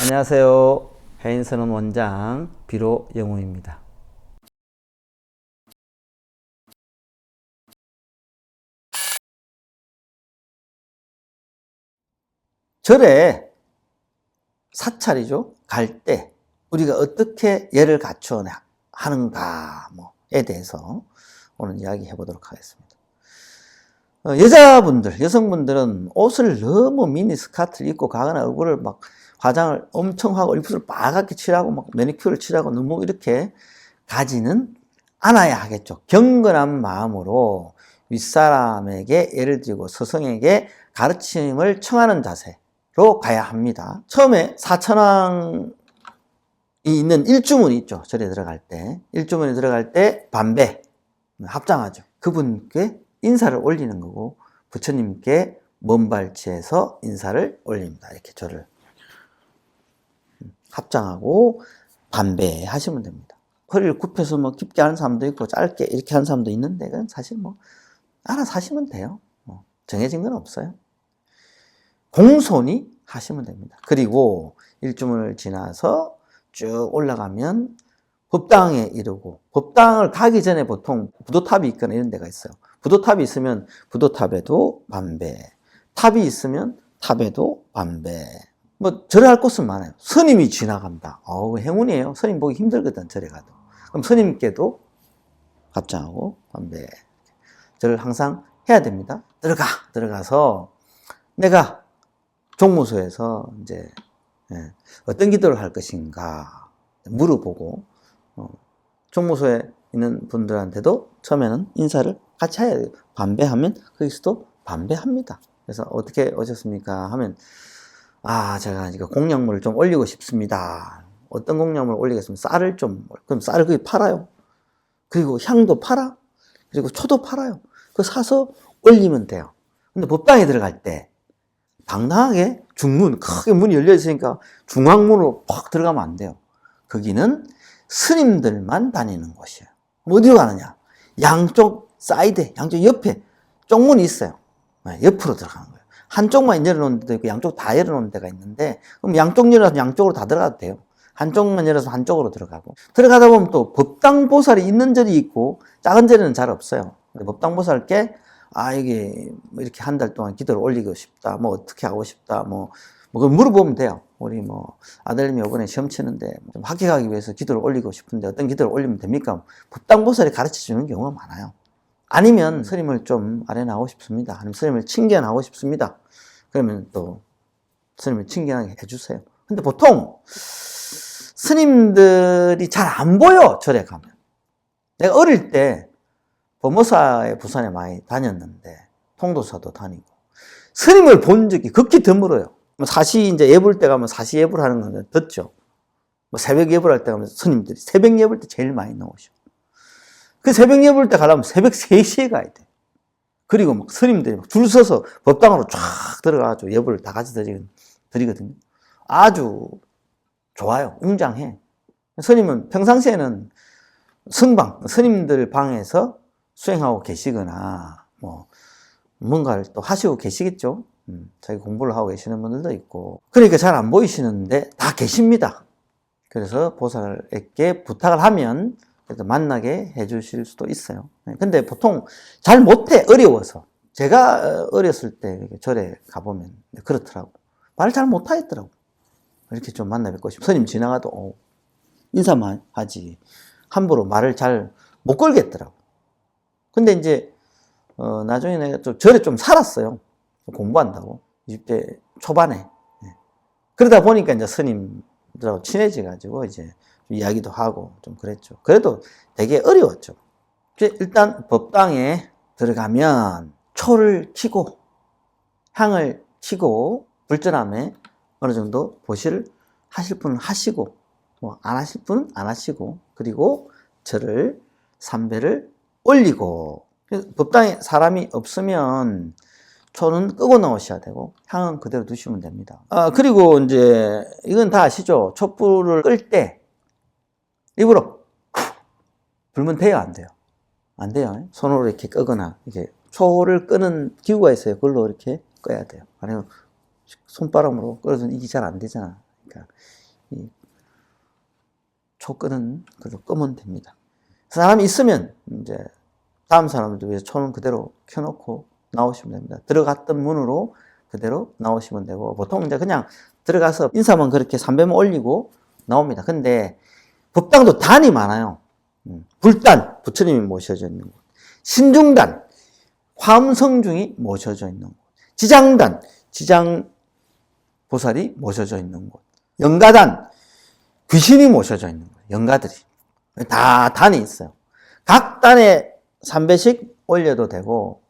안녕하세요. 해인선원 원장 비로 영웅입니다. 절에 사찰이죠. 갈 때 우리가 어떻게 예를 갖춰 하는가에 대해서 오늘 이야기해 보도록 하겠습니다. 여자분들, 여성분들은 옷을 너무 미니 스커트를 입고 가거나 얼굴을 막 화장을 엄청 하고 입술을 빨갛게 칠하고 막 매니큐어를 칠하고 너무 이렇게 가지는 않아야 하겠죠. 경건한 마음으로 윗사람에게 예를 들고 서성에게 가르침을 청하는 자세로 가야 합니다. 처음에 사천왕이 있는 일주문이 있죠. 절에 들어갈 때. 일주문에 들어갈 때 반배, 합장하죠. 그분께 인사를 올리는 거고 부처님께 먼발치에서 인사를 올립니다. 이렇게 절을 합장하고 반배하시면 됩니다. 허리를 굽혀서 뭐 깊게 하는 사람도 있고 짧게 이렇게 하는 사람도 있는데 그건 사실 뭐 알아서 하시면 돼요. 정해진 건 없어요. 공손히 하시면 됩니다. 그리고 일주문을 지나서 쭉 올라가면 법당에 이르고, 법당을 가기 전에 보통 부도탑이 있거나 이런 데가 있어요. 부도탑이 있으면 부도탑에도 반배, 탑이 있으면 탑에도 반배. 뭐 절에 할 곳은 많아요. 스님이 지나간다. 행운이에요. 스님 보기 힘들거든, 절에 가도. 그럼 스님께도 합장하고 반배. 절을 항상 해야 됩니다. 들어가서 내가 종무소에서 이제 어떤 기도를 할 것인가 물어보고, 종무소에 있는 분들한테도 처음에는 인사를 같이 해야 돼요. 반배하면 거기서도 반배합니다. 그래서 어떻게 오셨습니까? 하면 제가 이거 공약물을 좀 올리고 싶습니다. 어떤 공약물을 올리겠습니까? 쌀을 좀, 그럼 쌀을 거기 팔아요. 그리고 향도 팔아. 그리고 초도 팔아요. 그거 사서 올리면 돼요. 근데 법당에 들어갈 때 당당하게 중문, 크게 문이 열려 있으니까 중앙문으로 팍 들어가면 안 돼요. 거기는 스님들만 다니는 곳이에요. 어디로 가느냐? 양쪽 사이드에, 양쪽 옆에 쪽문이 있어요. 옆으로 들어가는 거예요. 한쪽만 열어놓은 데도 있고 양쪽 다 열어놓은 데가 있는데, 그럼 양쪽 열어서 양쪽으로 다 들어가도 돼요. 한쪽만 열어서 한쪽으로 들어가고, 들어가다 보면 또 법당보살이 있는 절이 있고 작은 절에는 잘 없어요. 법당보살께 이게 이렇게 한 달 동안 기도를 올리고 싶다, 뭐 어떻게 하고 싶다, 그걸 물어보면 돼요. 우리 아들님이 이번에 시험 치는데 좀 합격하기 위해서 기도를 올리고 싶은데 어떤 기도를 올리면 됩니까? 법당보살이 가르쳐 주는 경우가 많아요. 아니면 스님을 좀 아련하고 싶습니다. 아니면 스님을 칭견하고 싶습니다. 그러면 또 스님을 칭견하게 해주세요. 근데 보통 스님들이 잘 안 보여, 절에 가면. 내가 어릴 때 법무사에 부산에 많이 다녔는데 통도사도 다니고 스님을 본 적이 극히 드물어요. 사시 이제 예불 때 가면 사시 예불 하는 건 듣죠. 새벽 예불 할 때 가면 스님들이 새벽 예불 때 제일 많이 나오셔. 그 새벽 예불 때 가려면 새벽 3시에 가야 돼. 그리고 막 스님들이 줄 서서 법당으로 쫙 들어가가지고 예불을 다 같이 드리거든요. 아주 좋아요. 웅장해. 스님은 평상시에는 스님들 방에서 수행하고 계시거나 뭔가를 또 하시고 계시겠죠. 자기 공부를 하고 계시는 분들도 있고, 그러니까 잘 안 보이시는데 다 계십니다. 그래서 보살에게 부탁을 하면 그래도 만나게 해주실 수도 있어요. 근데 보통 잘 못해, 어려워서. 제가 어렸을 때 절에 가보면 그렇더라고. 말을 잘 못하겠더라고. 이렇게 좀 만나 뵙고 싶어. 스님 지나가도 인사만 하지 함부로 말을 잘 못 걸겠더라고. 근데 이제 나중에 내가 좀 절에 좀 살았어요. 공부한다고. 20대 초반에. 그러다 보니까 이제 스님들하고 친해져가지고 이제 이야기도 하고 좀 그랬죠. 그래도 되게 어려웠죠. 일단 법당에 들어가면 초를 켜고 향을 켜고 불전함에 어느 정도 보시를 하실 분은 하시고 안 하실 분은 안 하시고, 그리고 절을 삼배를 올리고, 법당에 사람이 없으면 초는 끄고 나오셔야 되고 향은 그대로 두시면 됩니다. 그리고 이제 이건 다 아시죠? 촛불을 끌 때 입으로 불면 돼요, 안 돼요? 안 돼요. 손으로 이렇게 끄거나 이렇게 초를 끄는 기구가 있어요. 그걸로 이렇게 꺼야 돼요. 아니면 손바닥으로 끌어서는 이게 잘 안 되잖아. 그러니까 이 초끈은 그래도 끄면 됩니다. 사람이 있으면 이제 다음 사람들 위해서 초는 그대로 켜놓고 나오시면 됩니다. 들어갔던 문으로 그대로 나오시면 되고, 보통 이제 그냥 들어가서 인사만 그렇게 삼배만 올리고 나옵니다. 근데 법당도 단이 많아요. 불단, 부처님이 모셔져 있는 곳. 신중단, 화엄성중이 모셔져 있는 곳. 지장단, 지장보살이 모셔져 있는 곳. 영가단, 귀신이 모셔져 있는 곳. 영가들이. 다 단이 있어요. 각 단에 3배씩 올려도 되고,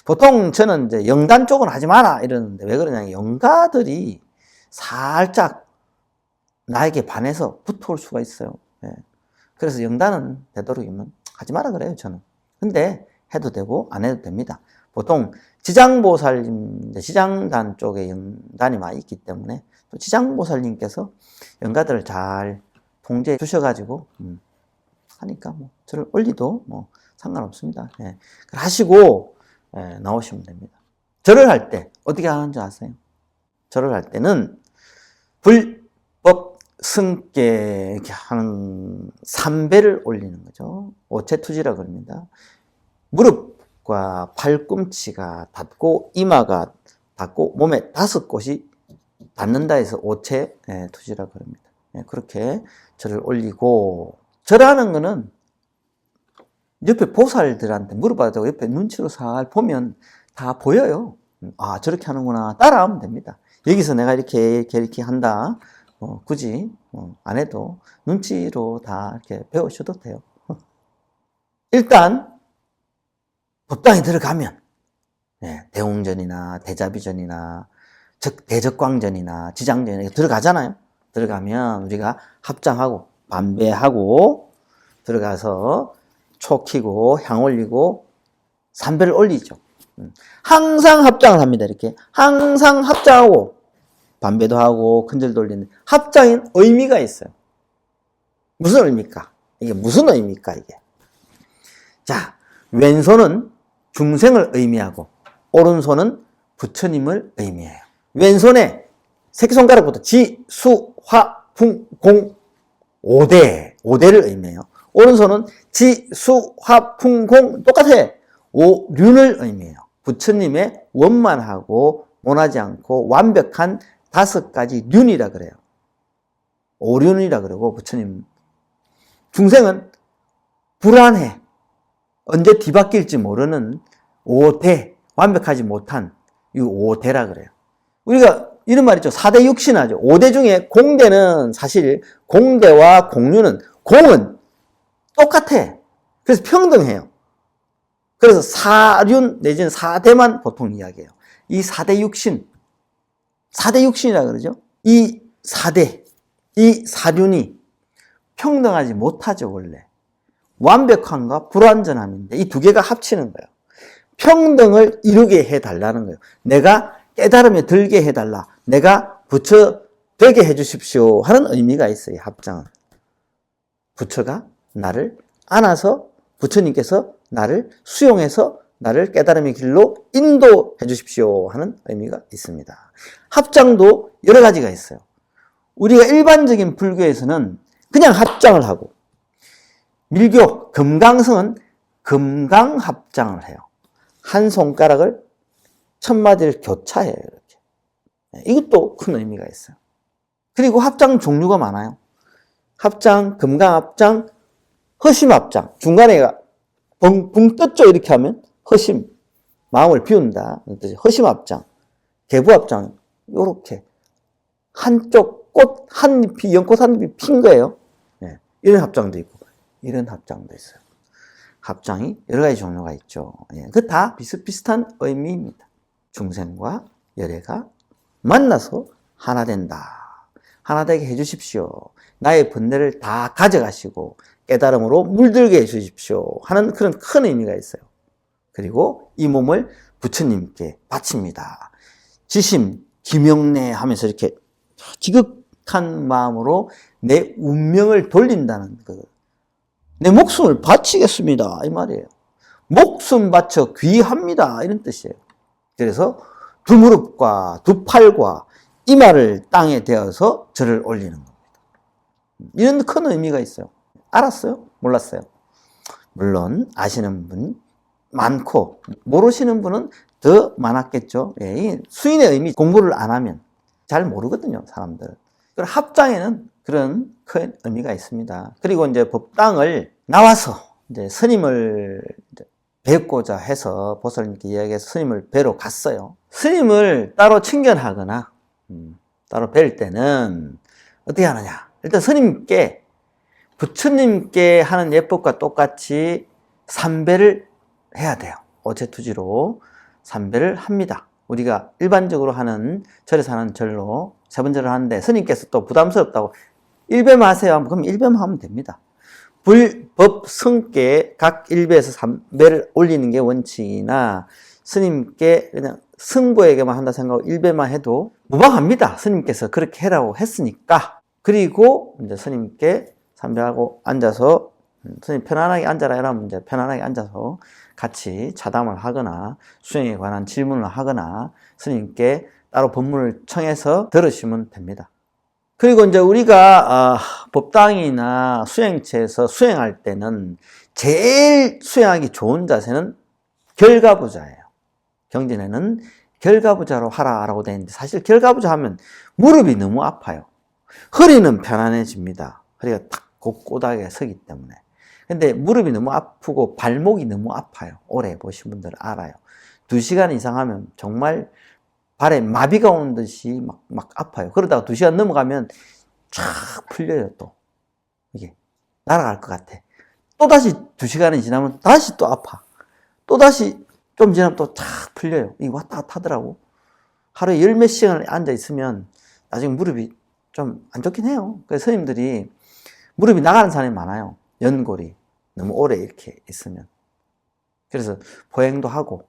보통 저는 이제 영단 쪽은 하지 마라 이러는데, 왜 그러냐면 영가들이 살짝 나에게 반해서 붙어올 수가 있어요. 예. 그래서 영단은 되도록이면 하지 마라 그래요, 저는. 근데 해도 되고 안 해도 됩니다. 보통 지장보살님, 지장단 쪽에 영단이 많이 있기 때문에 또 지장보살님께서 영가들을 잘 통제해 주셔가지고 하니까 뭐 저를 올리도 뭐 상관없습니다. 예. 하시고 나오시면 됩니다. 절을 할 때 어떻게 하는지 아세요? 절을 할 때는 불법 승께 이렇게 하는 3배를 올리는 거죠. 오체투지라고 합니다. 무릎과 팔꿈치가 닿고 이마가 닿고 몸에 5곳이 닿는다 해서 오체투지라고 합니다. 그렇게 절을 올리고, 절하는 거는 옆에 보살들한테 물어봐도 옆에 눈치로 살 보면 다 보여요. 아, 저렇게 하는구나. 따라하면 됩니다. 여기서 내가 이렇게 한다. 굳이 안 해도 눈치로 다 이렇게 배우셔도 돼요. 일단 법당에 들어가면 대웅전이나 대자비전이나 대적광전이나 지장전이나 들어가잖아요. 들어가면 우리가 합장하고 반배하고 들어가서 초 켜고 향 올리고 3배를 올리죠. 항상 합장을 합니다. 이렇게 항상 합장하고 반배도 하고 큰절 돌리는 합장인 의미가 있어요. 무슨 의미입니까? 이게 무슨 의미입니까? 이게. 자, 왼손은 중생을 의미하고 오른손은 부처님을 의미해요. 왼손에 새끼손가락부터 지, 수, 화, 풍, 공 5대를 의미해요. 오른손은 지, 수, 화, 풍, 공 똑같아. 5륜을 의미해요. 부처님의 원만하고 원하지 않고 완벽한 5가지 륜이라 그래요. 5륜이라 그러고, 부처님. 중생은 불안해. 언제 뒤바뀔지 모르는 5대, 완벽하지 못한 이 5대라 그래요. 우리가 이런 말 있죠. 4대 육신하죠. 5대 중에 공대는 사실 공대와 공륜은, 공은 똑같아. 그래서 평등해요. 그래서 4륜 내지는 4대만 보통 이야기해요. 이 4대 육신, 4대 육신이라 그러죠. 이 4대, 이 4륜이 평등하지 못하죠, 원래. 완벽함과 불완전함인데 이 두 개가 합치는 거예요. 평등을 이루게 해달라는 거예요. 내가 깨달음에 들게 해달라. 내가 부처 되게 해주십시오 하는 의미가 있어요, 합장은. 부처가 나를 안아서 부처님께서 나를 수용해서 나를 깨달음의 길로 인도해 주십시오 하는 의미가 있습니다. 합장도 여러 가지가 있어요. 우리가 일반적인 불교에서는 그냥 합장을 하고, 밀교 금강성은 금강합장을 해요. 한 손가락을 1000마디를 교차해요, 이렇게. 이것도 큰 의미가 있어요. 그리고 합장 종류가 많아요. 합장, 금강합장, 허심합장. 중간에 붕 떴죠, 이렇게 하면 허심, 마음을 비운다. 허심합장, 개부합장, 요렇게 한쪽 꽃 한 잎이, 연꽃 한 잎이 핀 거예요. 이런 합장도 있고 이런 합장도 있어요. 합장이 여러 가지 종류가 있죠. 그 다 비슷비슷한 의미입니다. 중생과 열애가 만나서 하나 된다. 하나 되게 해주십시오. 나의 번뇌를 다 가져가시고 깨달음으로 물들게 해주십시오 하는 그런 큰 의미가 있어요. 그리고 이 몸을 부처님께 바칩니다. 지심, 기명내 하면서 이렇게 지극한 마음으로 내 운명을 돌린다는 것. 내 목숨을 바치겠습니다, 이 말이에요. 목숨 바쳐 귀합니다, 이런 뜻이에요. 그래서 두 무릎과 두 팔과 이마를 땅에 대어서 절을 올리는 겁니다. 이런 큰 의미가 있어요. 알았어요? 몰랐어요? 물론 아시는 분 많고 모르시는 분은 더 많았겠죠. 이 수인의 의미 공부를 안 하면 잘 모르거든요, 사람들은. 합장에는 그런 큰 의미가 있습니다. 그리고 이제 법당을 나와서 이제 스님을 뵙고자 해서 보살님께 이야기해서 스님을 뵈러 갔어요. 스님을 따로 친견하거나 따로 뵐 때는 어떻게 하느냐? 일단 스님께 부처님께 하는 예법과 똑같이 삼배를 해야 돼요. 오체투지로 삼배를 합니다. 우리가 일반적으로 하는 절에서 하는 절로 세 번째를 하는데 스님께서 또 부담스럽다고 일배만 하세요. 그럼 일배만 하면 됩니다. 불법 성께 각 일배에서 삼배를 올리는 게 원칙이나 스님께 그냥 승보에게만 한다 생각하고 일배만 해도 무방합니다. 스님께서 그렇게 해라고 했으니까. 그리고 이제 스님께 삼배하고 앉아서 스님 편안하게 앉아라 이러면 이제 편안하게 앉아서 같이 차담을 하거나 수행에 관한 질문을 하거나 스님께 따로 법문을 청해서 들으시면 됩니다. 그리고 이제 우리가 법당이나 수행체에서 수행할 때는 제일 수행하기 좋은 자세는 결가부자예요. 경전에는 결가부자로 하라라고 되어 있는데 사실 결가부자 하면 무릎이 너무 아파요. 허리는 편안해집니다. 허리가 탁 곧고닥에 서기 때문에. 근데 무릎이 너무 아프고 발목이 너무 아파요. 오래 보신 분들은 알아요. 2시간 이상 하면 정말 발에 마비가 오는 듯이 막 아파요. 그러다가 2시간 넘어가면 쫙 풀려요, 또. 이게 날아갈 것 같아. 또다시 2시간이 지나면 다시 또 아파. 또다시 좀 지나면 또 쫙 풀려요. 이게 왔다 갔다 하더라고. 하루에 10몇 시간을 앉아 있으면 나중에 무릎이 좀 안 좋긴 해요. 그래서 스님들이 무릎이 나가는 사람이 많아요. 연골이. 너무 오래 이렇게 있으면. 그래서 보행도 하고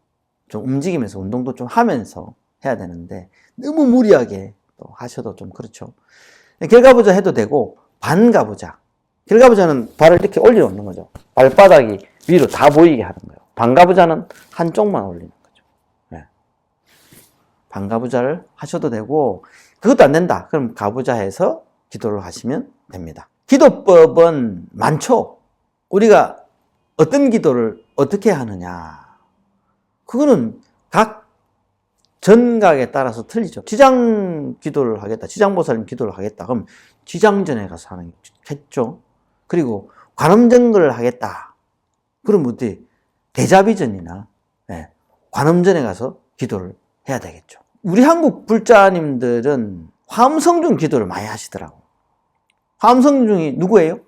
좀 움직이면서 운동도 좀 하면서 해야 되는데 너무 무리하게 또 하셔도 좀 그렇죠. 결가부자 해도 되고 반가부자. 결가부자는 발을 이렇게 올려놓는 거죠. 발바닥이 위로 다 보이게 하는 거예요. 반가부자는 한쪽만 올리는 거죠. 네. 반가부자를 하셔도 되고 그것도 안 된다. 그럼 가부자 해서 기도를 하시면 됩니다. 기도법은 많죠. 우리가 어떤 기도를 어떻게 하느냐. 그거는 각 전각에 따라서 틀리죠. 지장 기도를 하겠다. 지장보살님 기도를 하겠다. 그럼 지장전에 가서 하는 겠죠. 그리고 관음정거를 하겠다. 그럼 어때? 대자비전이나 관음전에 가서 기도를 해야 되겠죠. 우리 한국 불자님들은 화엄성중 기도를 많이 하시더라고. 화엄성중이 누구예요?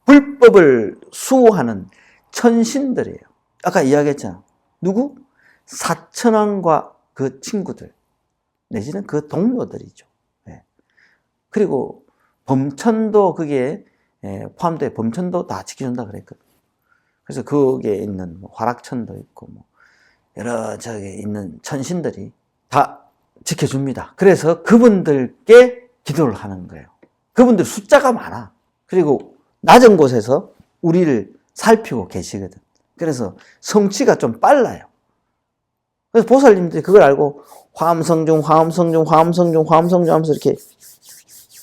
불법을 수호하는 천신들이에요. 아까 이야기했잖아. 누구? 사천왕과 그 친구들 내지는 그 동료들이죠. 그리고 범천도 그게 포함돼. 범천도 다 지켜준다 그랬거든. 그래서 거기에 있는 화락천도 있고 여러 저기 있는 천신들이 다 지켜줍니다. 그래서 그분들께 기도를 하는 거예요. 그분들 숫자가 많아. 그리고 낮은 곳에서 우리를 살피고 계시거든. 그래서 성취가 좀 빨라요. 그래서 보살님들이 그걸 알고 화엄성중, 화엄성중, 화엄성중, 화엄성중 하면서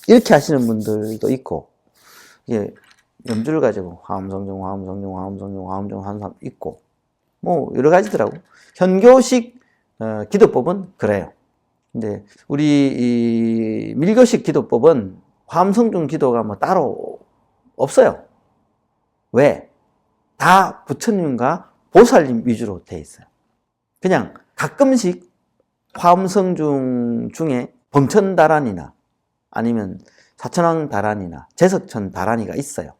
이렇게 하시는 분들도 있고, 이게 염주를 가지고 화엄성중, 화엄성중, 화엄성중, 화엄성중 하는 사람 있고, 여러 가지더라고. 현교식 기도법은 그래요. 근데 우리 이 밀교식 기도법은 화엄성중 기도가 따로 없어요. 왜? 다 부처님과 보살님 위주로 돼 있어요. 그냥 가끔씩 화엄성중 중에 범천다란이나 아니면 사천왕 다란이나 제석천 다란이가 있어요.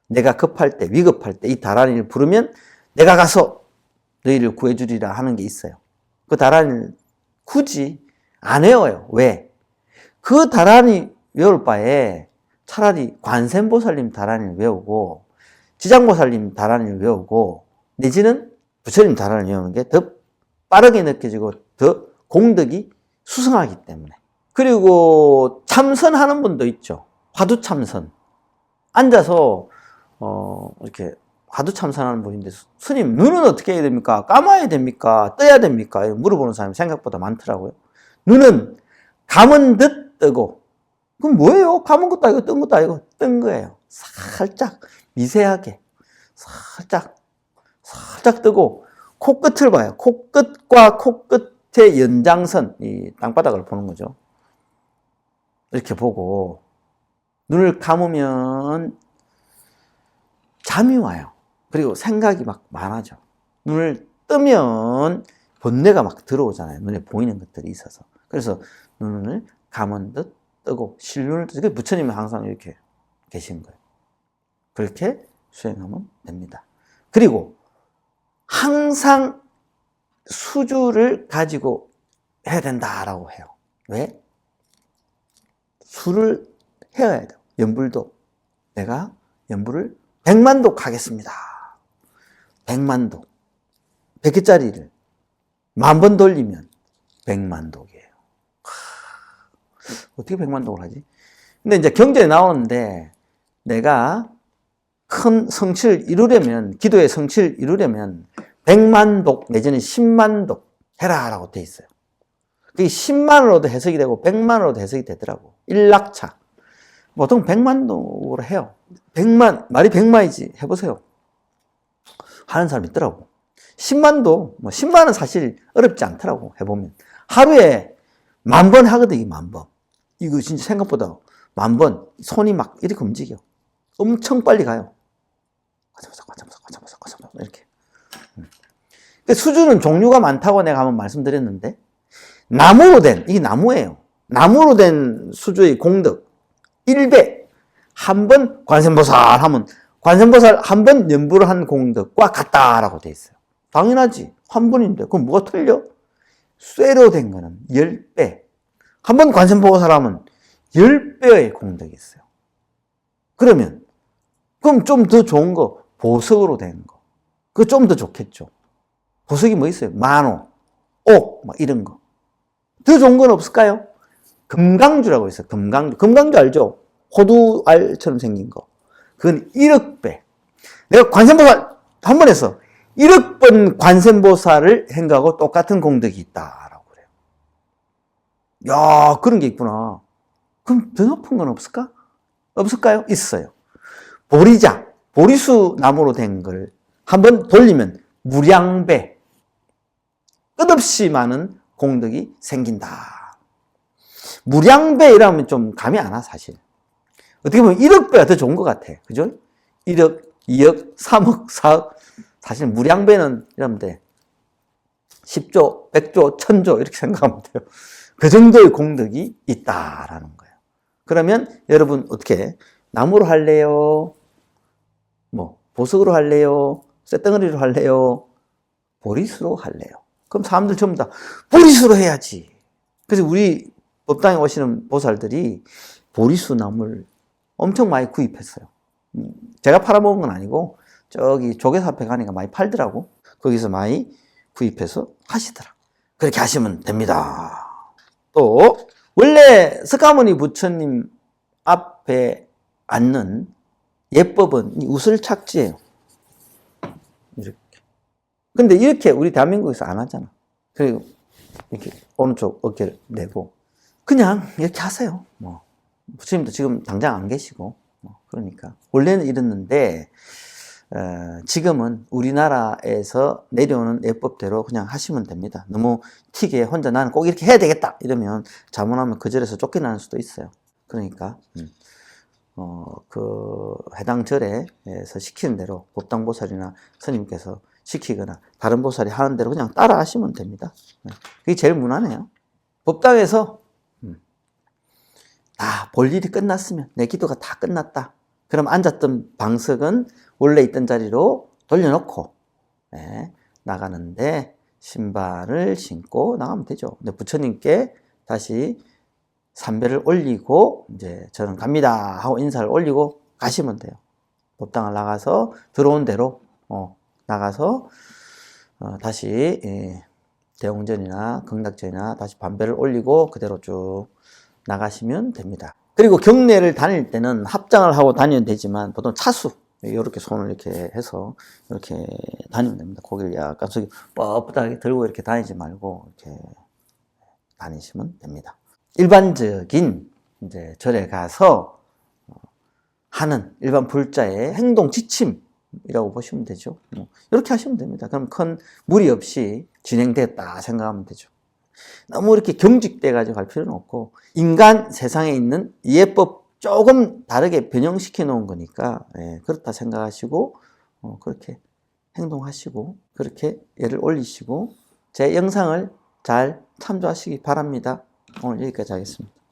내가 급할 때, 위급할 때 이 다란이를 부르면 내가 가서 너희를 구해주리라 하는 게 있어요. 그 다란이를 굳이 안 외워요. 왜? 그 다란이 외울 바에 차라리 관세음보살님 다란이를 외우고 지장보살님 다란이를 외우고 내지는 부처님 다란이를 외우는 게 더 빠르게 느껴지고 더 공덕이 수성하기 때문에. 그리고 참선하는 분도 있죠. 화두참선. 앉아서 이렇게 화두참선하는 분인데 스님 눈은 어떻게 해야 됩니까? 감아야 됩니까? 떠야 됩니까? 물어보는 사람이 생각보다 많더라고요. 눈은 감은 듯 뜨고. 그럼 뭐예요? 감은 것도 아니고 뜬 것도 아니고 뜬 거예요. 살짝 미세하게 살짝 뜨고 코끝을 봐요. 코끝과 코끝의 연장선, 이 땅바닥을 보는 거죠. 이렇게 보고 눈을 감으면 잠이 와요. 그리고 생각이 막 많아져. 눈을 뜨면 번뇌가 막 들어오잖아요. 눈에 보이는 것들이 있어서. 그래서 눈을 감은 듯 뜨고 실눈을 뜨고, 부처님은 항상 이렇게 계신 거예요. 그렇게 수행하면 됩니다. 그리고 항상 수주를 가지고 해야 된다라고 해요. 왜? 수를 해야 돼요. 연불도. 내가 연불을 100만독 하겠습니다. 100만독. 100개짜리를 10,000번 돌리면 100만독이에요. 어떻게 100만독을 하지? 근데 이제 경전에 나오는데, 내가 큰 성취를 이루려면, 기도의 성취를 이루려면 100만독 내지는 10만독 해라라고 돼 있어요. 그게 10만으로도 해석이 되고 100만으로도 해석이 되더라고. 일락차. 보통 100만독으로 해요. 100만, 말이 100만이지. 해보세요. 하는 사람 있더라고. 10만도, 10만은 사실 어렵지 않더라고. 해보면. 하루에 10,000번 하거든, 이 10,000번. 이거 진짜 생각보다 10,000번. 손이 막 이렇게 움직여. 엄청 빨리 가요. 이렇게. 수주는 종류가 많다고 내가 한번 말씀드렸는데, 나무로 된, 이게 나무예요. 나무로 된 수주의 공덕 1배. 한 번 관세음보살 하면 관세음보살 한 번 연부를 한 공덕과 같다라고 돼 있어요. 당연하지. 한 번인데. 그럼 뭐가 틀려? 쇠로 된 거는 10배. 한 번 관세음보살 하면 10배의 공덕이 있어요. 그러면, 그럼 좀 더 좋은 거, 보석으로 된 거. 그거 좀 더 좋겠죠. 보석이 뭐 있어요? 만호, 옥, 막 이런 거. 더 좋은 건 없을까요? 금강주라고 있어요. 금강주. 금강주 알죠? 호두알처럼 생긴 거. 그건 1억 배. 내가 관세음보살 한 번 해서 1억 번 관세음보살을 행하고 똑같은 공덕이 있다라고 그래요. 야, 그런 게 있구나. 그럼 더 높은 건 없을까? 없을까요? 있어요. 보리자, 보리수 나무로 된 걸 한번 돌리면 무량배, 끝없이 많은 공덕이 생긴다. 무량배이라면 좀 감이 안 와, 사실. 어떻게 보면 1억 배가 더 좋은 것 같아. 그죠? 1억, 2억, 3억, 4억. 사실 무량배는 이러면 돼. 10조, 100조, 1000조 이렇게 생각하면 돼요. 그 정도의 공덕이 있다라는 거예요. 그러면 여러분 어떻게 나무로 할래요? 뭐 보석으로 할래요? 쇳덩어리로 할래요? 보리수로 할래요? 그럼 사람들 전부 다 보리수로 해야지. 그래서 우리 법당에 오시는 보살들이 보리수 나무를 엄청 많이 구입했어요. 제가 팔아먹은 건 아니고 저기 조개사 앞에 가니까 많이 팔더라고. 거기서 많이 구입해서 하시더라. 그렇게 하시면 됩니다. 또 원래 석가모니 부처님 앞에 앉는 예법은 우슬착지예요. 이렇게. 근데 이렇게 우리 대한민국에서 안 하잖아. 그리고 이렇게 오른쪽 어깨를 내고 그냥 이렇게 하세요. 뭐 부처님도 지금 당장 안 계시고 그러니까 원래는 이랬는데 지금은 우리나라에서 내려오는 예법대로 그냥 하시면 됩니다. 너무 튀게 혼자 나는 꼭 이렇게 해야 되겠다 이러면 잘못하면 그 절에서 쫓겨나는 수도 있어요. 그러니까 그 해당 절에서 시키는 대로 법당보살이나 스님께서 시키거나 다른 보살이 하는 대로 그냥 따라 하시면 됩니다. 그게 제일 무난해요. 법당에서 다 볼일이 끝났으면 내 기도가 다 끝났다. 그럼 앉았던 방석은 원래 있던 자리로 돌려놓고 나가는데 신발을 신고 나가면 되죠. 근데 부처님께 다시 삼배를 올리고 이제 저는 갑니다 하고 인사를 올리고 가시면 돼요. 법당을 나가서 들어온 대로 나가서 다시 대웅전이나 극락전이나 다시 반배를 올리고 그대로 쭉 나가시면 됩니다. 그리고 경례를 다닐 때는 합장을 하고 다니면 되지만 보통 차수 이렇게 손을 이렇게 해서 이렇게 다니면 됩니다. 고개를 약간 속이 뻣뻣하게 들고 이렇게 다니지 말고 이렇게 다니시면 됩니다. 일반적인 이제 절에 가서 하는 일반 불자의 행동 지침이라고 보시면 되죠. 이렇게 하시면 됩니다. 그럼 큰 무리 없이 진행됐다 생각하면 되죠. 너무 이렇게 경직돼 가지고 갈 필요는 없고, 인간 세상에 있는 이해법 조금 다르게 변형시켜 놓은 거니까, 그렇다 생각하시고 그렇게 행동하시고 그렇게 예를 올리시고 제 영상을 잘 참조하시기 바랍니다. 오늘 여기까지 하겠습니다.